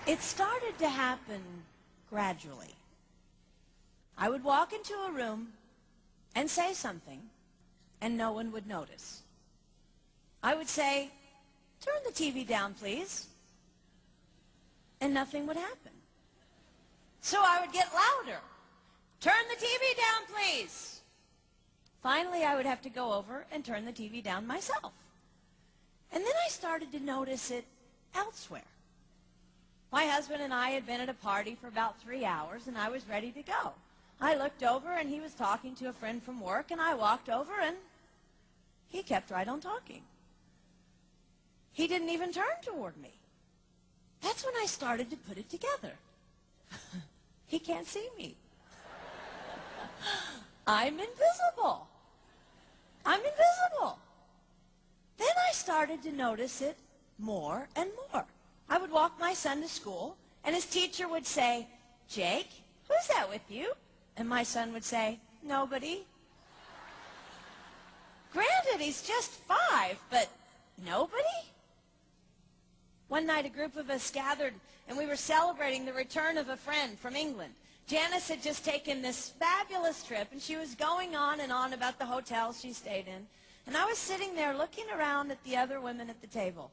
It started to happen gradually. I would walk into a room and say something, and no one would notice. I would say, "Turn the TV down, please," and nothing would happen. So I would get louder. "Turn the TV down, please." Finally, I would have to go over and turn the TV down myself. And then I started to notice it elsewhere. My husband and I had been at a party for about 3 hours, and I was ready to go. I looked over, and he was talking to a friend from work, and I walked over, and he kept right on talking. He didn't even turn toward me. That's when I started to put it together. He can't see me. I'm invisible. I'm invisible. Then I started to notice it more and more. I would walk my son to school, and his teacher would say, "Jake, who's that with you?" And my son would say, "Nobody." Granted, he's just 5, but nobody? One night, a group of us gathered, and we were celebrating the return of a friend from England. Janice had just taken this fabulous trip, and she was going on and on about the hotel she stayed in. And I was sitting there looking around at the other women at the table.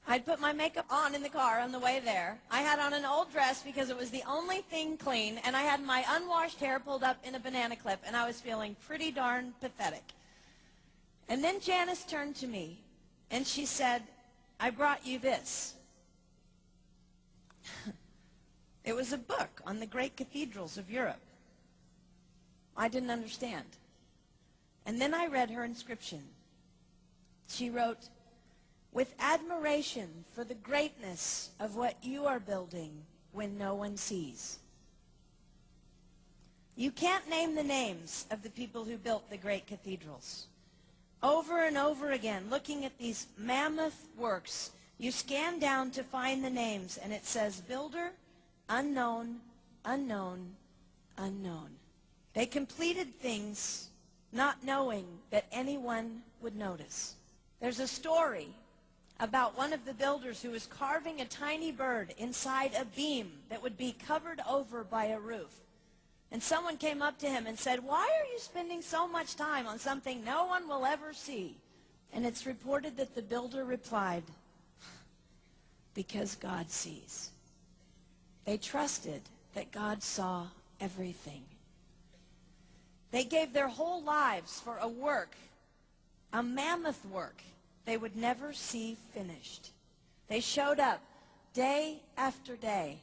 I'd put my makeup on in the car on the way there. I had on an old dress because it was the only thing clean, and I had my unwashed hair pulled up in a banana clip, and I was feeling pretty darn pathetic. And then Janice turned to me, and she said, "I brought you this." It was a book on the great cathedrals of Europe. I didn't understand. And then I read her inscription. She wrote, "With admiration for the greatness of what you are building when no one sees." You can't name the names of the people who built the great cathedrals. Over and over again, looking at these mammoth works, you scan down to find the names, and it says, "Builder, unknown, unknown, unknown." They completed things not knowing that anyone would notice. There's a story about one of the builders who was carving a tiny bird inside a beam that would be covered over by a roof. And someone came up to him and said, "Why are you spending so much time on something no one will ever see?" And it's reported that the builder replied, "Because God sees." They trusted that God saw everything. They gave their whole lives for a work, a mammoth work they would never see finished. They showed up day after day.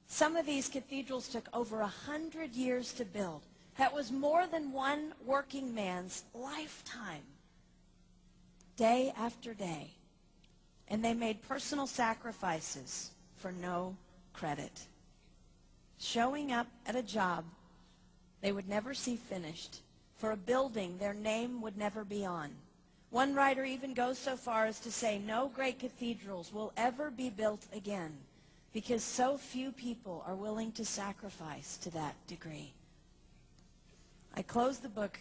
Some of these cathedrals took over 100 years to build. That was more than one working man's lifetime. Day after day. And they made personal sacrifices for no credit. Showing up at a job they would never see finished, for a building their name would never be on. One writer even goes so far as to say no great cathedrals will ever be built again because so few people are willing to sacrifice to that degree. I closed the book,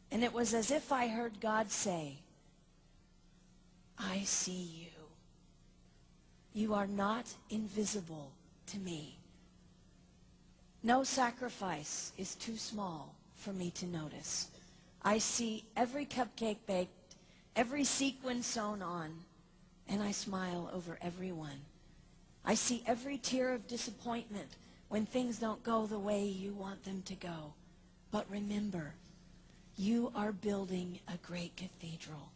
and it was as if I heard God say, "I see you. You are not invisible to me. No sacrifice is too small for me to notice. I see every cupcake baked, every sequin sewn on, and I smile over every one. I see every tear of disappointment when things don't go the way you want them to go. But remember, you are building a great cathedral.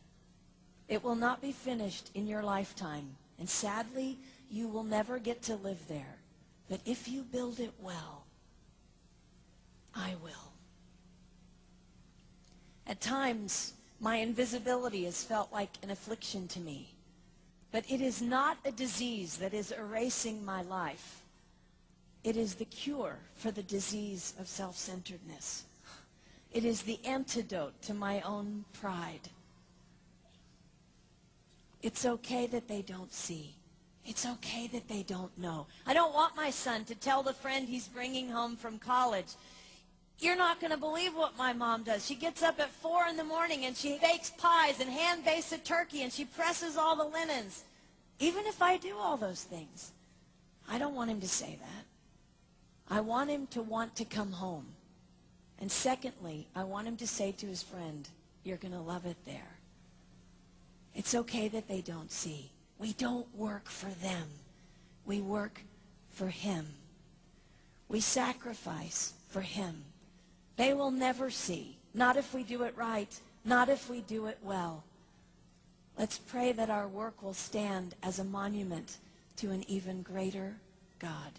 It will not be finished in your lifetime, and sadly, you will never get to live there. But if you build it well, I will." At times, my invisibility has felt like an affliction to me. But it is not a disease that is erasing my life. It is the cure for the disease of self-centeredness. It is the antidote to my own pride. It's okay that they don't see. It's okay that they don't know. I don't want my son to tell the friend he's bringing home from college, "You're not going to believe what my mom does. She gets up at 4 in the morning and she bakes pies and hand-bastes a turkey and she presses all the linens." Even if I do all those things, I don't want him to say that. I want him to want to come home. And secondly, I want him to say to his friend, you're going to love it there. It's okay that they don't see. We don't work for them. We work for him. We sacrifice for him. They will never see. Not if we do it right. Not if we do it well. Let's pray that our work will stand as a monument to an even greater God.